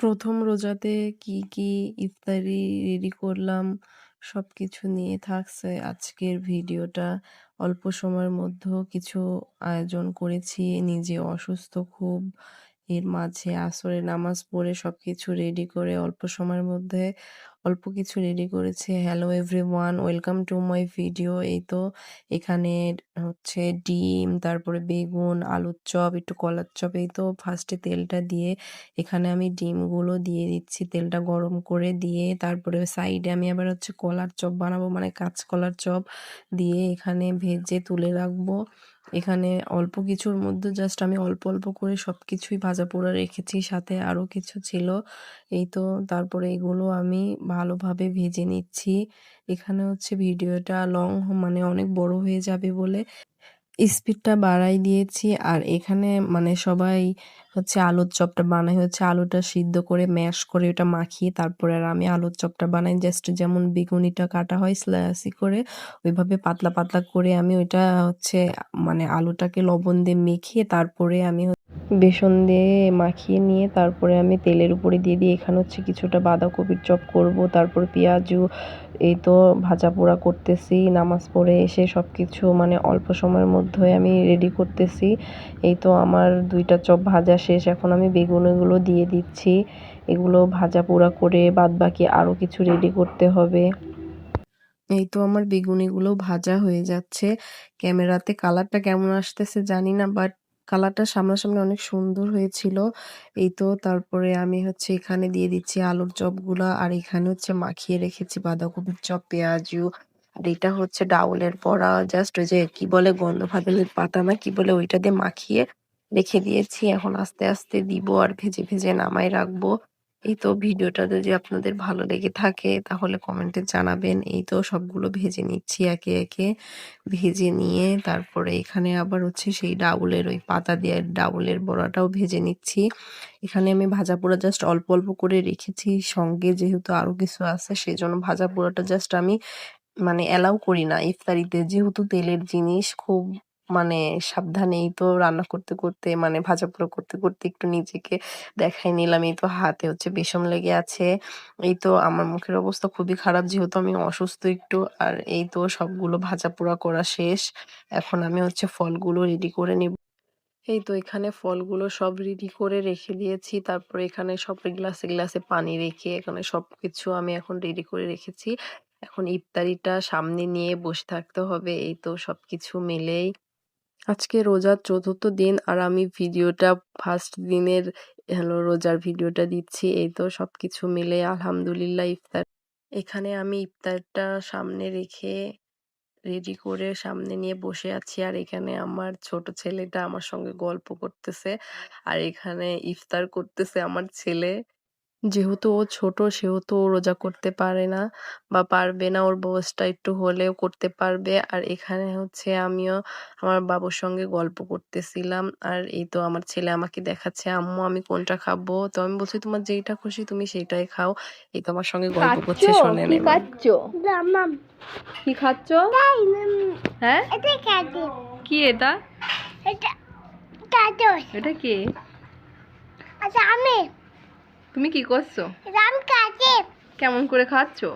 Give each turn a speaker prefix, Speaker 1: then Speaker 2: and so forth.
Speaker 1: প্রথম রোজাতে কি ইফতারি রেডি করলাম সবকিছু নিয়ে থাকছে আজকের ভিডিওটা। অল্প সময়ের মধ্যেও কিছু আয়োজন করেছি। নিজে অসুস্থ খুব। এর মাঝে আসরের নামাজ পড়ে সবকিছু রেডি করে অল্প সময়ের মধ্যে অল্প কিছু রেডি করেছি। Hello everyone, welcome to my video. এই তো এখানে হচ্ছে ডিম, তারপরে বেগুন, আলুর চপ, একটু কলার চপ। এই তো ফার্স্টে তেলটা দিয়ে এখানে আমি ডিমগুলো দিয়ে দিচ্ছি, তেলটা গরম করে দিয়ে তারপরে সাইডে আমি আবার হচ্ছে কলার চপ বানাবো, মানে কাঁচকলার চপ দিয়ে এখানে ভেজে তুলে রাখবো। এখানে অল্প কিছুর মধ্যে জাস্ট আমি অল্প করে সবকিছুই ভাজা পোড়া রেখেছি, সাথে আরও কিছু ছিল। এই তো তারপরে এগুলো আমি ভালোভাবে ভেজে নিচ্ছি। এখানে হচ্ছে ভিডিওটা মানে অনেক বড় হয়ে যাবে বলে স্পিডটা বাড়াই দিয়েছি। আর এখানে মানে সবাই হচ্ছে আলুর চপটা বানাই হচ্ছে আলুটা সিদ্ধ করে ম্যাশ করে ওটা মাখিয়ে, তারপরে আর আমি আলুর চপটা বানাই জাস্ট যেমন বেগুনিটা কাটা হয় স্লাইসি করে, ওইভাবে পাতলা করে আমি ওইটা হচ্ছে মানে আলুটাকে লবণ দিয়ে মেখে তারপরে আমি বেসন দিয়ে মাখিয়ে নিয়ে তারপরে আমি তেলের উপরে দিয়ে দিই। এখানে হচ্ছে কিছুটা বাঁধাকপির চপ করব, তারপর পেঁয়াজু এই তো ভাজা পোড়া করতেছি। নামাজ পড়ে এসে সবকিছু মানে অল্প সময়ের মধ্যে আমি রেডি করতেছি। এই তো আমার 2টা চপ ভাজা শেষ। এখন আমি বেগুনগুলো দিয়ে দিচ্ছি। এগুলো ভাজা পোড়া করে বাদবাকি আরও কিছু রেডি করতে হবে। এই তো আমার বেগুনিগুলো ভাজা হয়ে যাচ্ছে। ক্যামেরাতে কালারটা কেমন আসতেছে জানি না, বাট কালারটা সামনাসামনি অনেক সুন্দর হয়েছিল। এই তো তারপরে আমি হচ্ছে এখানে দিয়ে দিচ্ছি আলুর চপগুলা, আর এখানে হচ্ছে মাখিয়ে রেখেছি বাঁধাকপির চপ, পেঁয়াজু। আর এটা হচ্ছে ডাউলের বড়া, জাস্ট ওই যে কি বলে গন্ধ ফাদলের পাতা না কি বলে, ওইটা দিয়ে মাখিয়ে রেখে দিয়েছি। এখন আস্তে দিব আর ভেজে নামাই রাখবো। এই তো ভিডিওটা যদি আপনাদের ভালো লেগে থাকে তাহলে কমেন্টে জানাবেন। এই তো সবগুলো ভেজে নিচ্ছি একে ভেজে নিয়ে তারপরে এখানে আবার হচ্ছে সেই ডাউলের ওই পাতা দিয়ে ডাউলের বড়াটাও ভেজে নিচ্ছি। এখানে আমি ভাজা পোড়া জাস্ট অল্প করে রেখেছি, সঙ্গে যেহেতু আরো কিছু আছে সেজন্য ভাজা পোড়াটা জাস্ট আমি মানে অ্যালাউ করি না ইফতারিতে, যেহেতু তেলের জিনিস খুব মানে সাবধানে। এই তো রান্না করতে মানে ভাজাপোড়া করতে একটু নিজেকে দেখাই নিলাম। এই তো হাতে হচ্ছে বেসন লেগে আছে। এই তো আমার মুখের অবস্থা খুবই খারাপ যেহেতু আমি অসুস্থ একটু। আর এই তো সবগুলো ভাজাপোড়া করা শেষ। এখন আমি হচ্ছে ফলগুলো রেডি করে নিব। এই তো এখানে ফলগুলো সব রেডি করে রেখে দিয়েছি। তারপরে এখানে সব গ্লাসে পানি রেখে এখানে সবকিছু আমি এখন রেডি করে রেখেছি। এখন ইফতারিটা সামনে নিয়ে বসে থাকতে হবে। এই তো সবকিছু মিলেই আজকে রোজার 4র্থ দিন, আর আমি ভিডিওটা ফার্স্ট দিনের রোজার ভিডিওটা দিচ্ছি। এই তো সবকিছু মিলে আলহামদুলিল্লাহ ইফতার। এখানে আমি ইফতারটা সামনে রেখে রেডি করে সামনে নিয়ে বসে আছি। আর এখানে আমার ছোট ছেলেটা আমার সঙ্গে গল্প করতেছে। আর এখানে ইফতার করতেছে আমার ছেলে। যেহেতু ও ছোট সেহেতু ও রোজা করতে পারে না বা পারবে না, ওর বয়সটা একটু হলেও করতে পারবে। আর এখানে হচ্ছে আমিও আমার বাবুর সঙ্গে গল্প করতেছিলাম। আর এই তো আমার ছেলে আমাকে দেখাচ্ছে, আম্মু আমি কোনটা খাবো? তো আমি বলছি তোমার যেইটা খুশি তুমি সেইটাই খাও। এই তো আমার সঙ্গে গল্প করছে, শোনেন
Speaker 2: কি
Speaker 1: এবার।
Speaker 2: খাচ্ছো? কি খাচ্ছো? হ্যাঁ কি এটা? এটা কি? তুমি কি করছো? কেমন করে খাচ্ছো?